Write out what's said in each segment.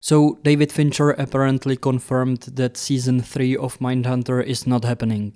So David Fincher apparently confirmed that season 3 of Mindhunter is not happening.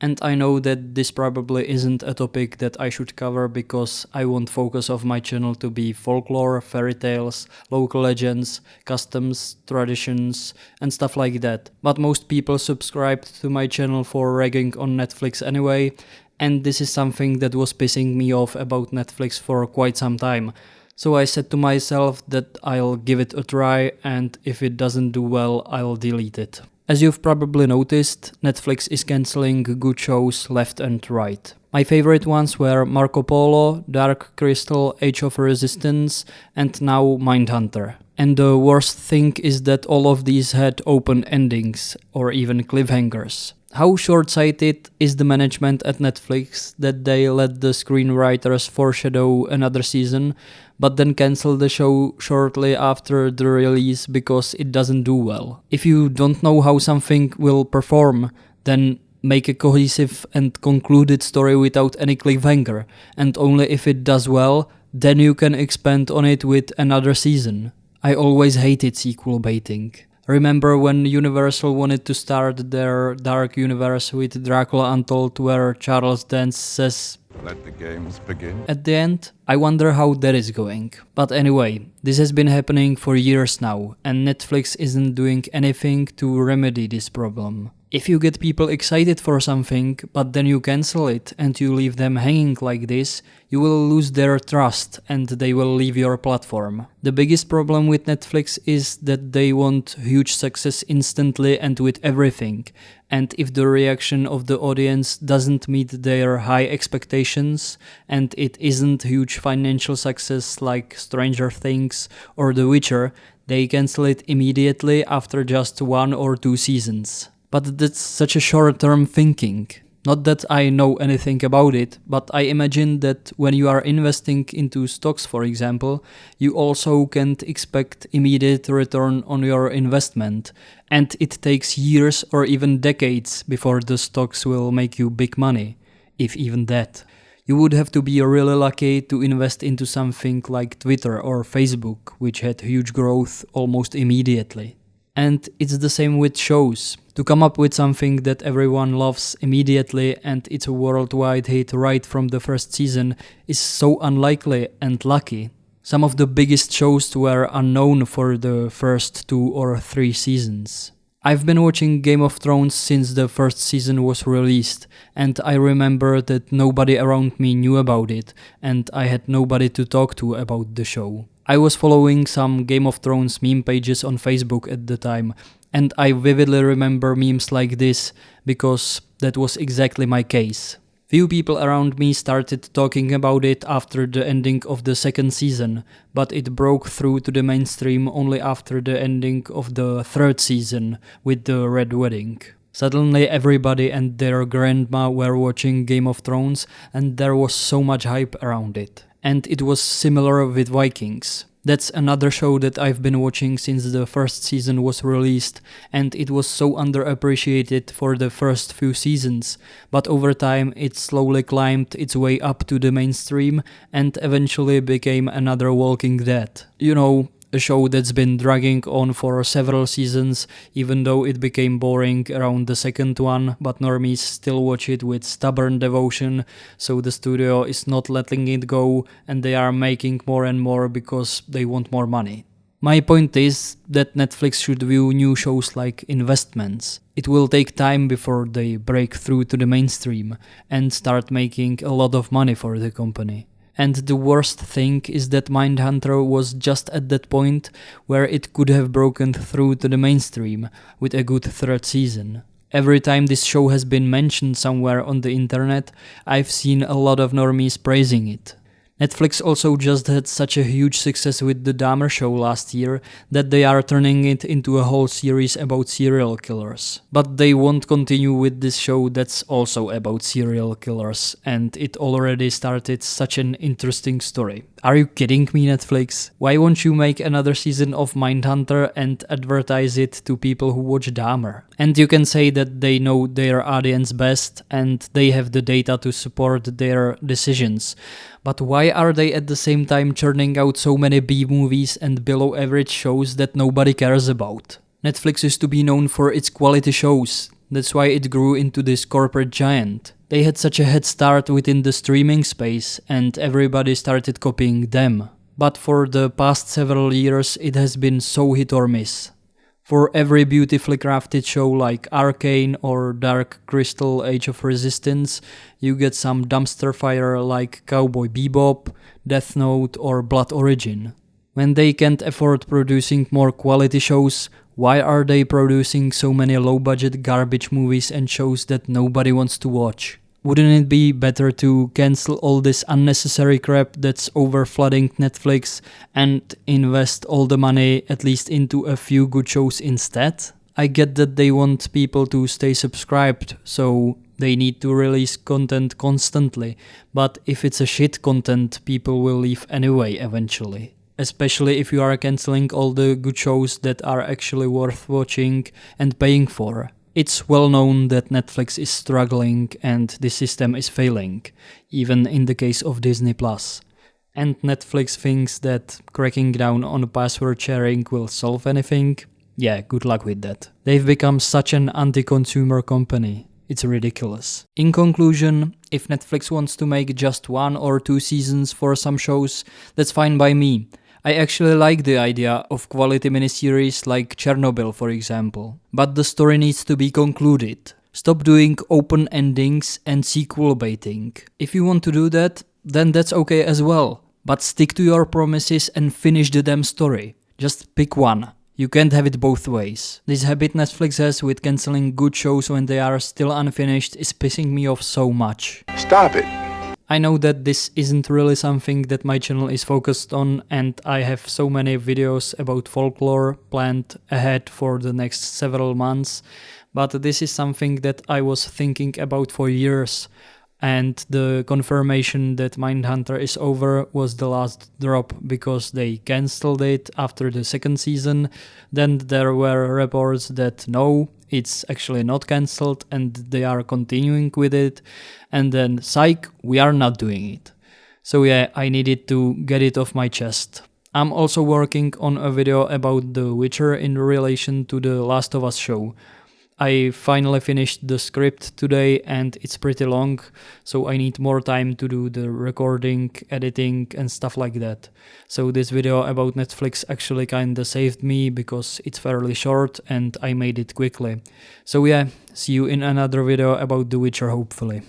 And I know that this probably isn't a topic that I should cover because I want focus of my channel to be folklore, fairy tales, local legends, customs, traditions, and stuff like that. But most people subscribed to my channel for ragging on Netflix anyway, and this is something that was pissing me off about Netflix for quite some time. So I said to myself that I'll give it a try, and if it doesn't do well, I'll delete it. As you've probably noticed, Netflix is cancelling good shows left and right. My favorite ones were Marco Polo, Dark Crystal, Age of Resistance, and now Mindhunter. And the worst thing is that all of these had open endings, or even cliffhangers. How short-sighted is the management at Netflix that they let the screenwriters foreshadow another season, but then cancel the show shortly after the release because it doesn't do well? If you don't know how something will perform, then make a cohesive and concluded story without any cliffhanger, and only if it does well, then you can expand on it with another season. I always hated sequel baiting. Remember when Universal wanted to start their Dark Universe with Dracula Untold, where Charles Dance says, "Let the games begin"? at the end? I wonder how that is going. But anyway, this has been happening for years now, and Netflix isn't doing anything to remedy this problem. If you get people excited for something, but then you cancel it and you leave them hanging like this, you will lose their trust and they will leave your platform. The biggest problem with Netflix is that they want huge success instantly and with everything, and if the reaction of the audience doesn't meet their high expectations, and it isn't huge financial success like Stranger Things or The Witcher, they cancel it immediately after just 1 or 2 seasons. But that's such a short-term thinking. Not that I know anything about it, but I imagine that when you are investing into stocks, for example, you also can't expect immediate return on your investment, and it takes years or even decades before the stocks will make you big money, if even that. You would have to be really lucky to invest into something like Twitter or Facebook, which had huge growth almost immediately. And it's the same with shows. To come up with something that everyone loves immediately and it's a worldwide hit right from the first season is so unlikely and lucky. Some of the biggest shows were unknown for the first 2 or 3 seasons. I've been watching Game of Thrones since the first season was released, and I remember that nobody around me knew about it, and I had nobody to talk to about the show. I was following some Game of Thrones meme pages on Facebook at the time, and I vividly remember memes like this, because that was exactly my case. Few people around me started talking about it after the ending of the second season, but it broke through to the mainstream only after the ending of the third season with the Red Wedding. Suddenly everybody and their grandma were watching Game of Thrones, and there was so much hype around it. And it was similar with Vikings. That's another show that I've been watching since the first season was released, and it was so underappreciated for the first few seasons, but over time it slowly climbed its way up to the mainstream and eventually became another Walking Dead. You know, a show that's been dragging on for several seasons, even though it became boring around the second one, but normies still watch it with stubborn devotion, so the studio is not letting it go, and they are making more and more because they want more money. My point is that Netflix should view new shows like investments. It will take time before they break through to the mainstream and start making a lot of money for the company. And the worst thing is that Mindhunter was just at that point where it could have broken through to the mainstream with a good third season. Every time this show has been mentioned somewhere on the internet, I've seen a lot of normies praising it. Netflix also just had such a huge success with the Dahmer show last year that they are turning it into a whole series about serial killers. But they won't continue with this show that's also about serial killers, and it already started such an interesting story. Are you kidding me, Netflix? Why won't you make another season of Mindhunter and advertise it to people who watch Dahmer? And you can say that they know their audience best and they have the data to support their decisions. But why are they at the same time churning out so many B movies and below average shows that nobody cares about? Netflix used to be known for its quality shows. That's why it grew into this corporate giant. They had such a head start within the streaming space and everybody started copying them. But for the past several years it has been so hit or miss. For every beautifully crafted show like Arcane or Dark Crystal Age of Resistance, you get some dumpster fire like Cowboy Bebop, Death Note or Blood Origin. When they can't afford producing more quality shows, why are they producing so many low-budget garbage movies and shows that nobody wants to watch? Wouldn't it be better to cancel all this unnecessary crap that's overflooding Netflix and invest all the money at least into a few good shows instead? I get that they want people to stay subscribed, so they need to release content constantly, but if it's a shit content, people will leave anyway eventually. Especially if you are cancelling all the good shows that are actually worth watching and paying for. It's well known that Netflix is struggling and the system is failing, even in the case of Disney+. And Netflix thinks that cracking down on password sharing will solve anything? Yeah, good luck with that. They've become such an anti-consumer company. It's ridiculous. In conclusion, if Netflix wants to make just 1 or 2 seasons for some shows, that's fine by me. I actually like the idea of quality miniseries like Chernobyl, for example. But the story needs to be concluded. Stop doing open endings and sequel baiting. If you want to do that, then that's okay as well. But stick to your promises and finish the damn story. Just pick one. You can't have it both ways. This habit Netflix has with cancelling good shows when they are still unfinished is pissing me off so much. Stop it. I know that this isn't really something that my channel is focused on, and I have so many videos about folklore planned ahead for the next several months, but this is something that I was thinking about for years, and the confirmation that Mindhunter is over was the last drop because they cancelled it after the second season. Then there were reports that no, it's actually not cancelled and they are continuing with it, and then psych, we are not doing it. So yeah, I needed to get it off my chest. I'm also working on a video about The Witcher in relation to the Last of Us show. I finally finished the script today and it's pretty long, so I need more time to do the recording, editing and stuff like that. So this video about Netflix actually kinda saved me because it's fairly short and I made it quickly. So yeah, see you in another video about The Witcher hopefully.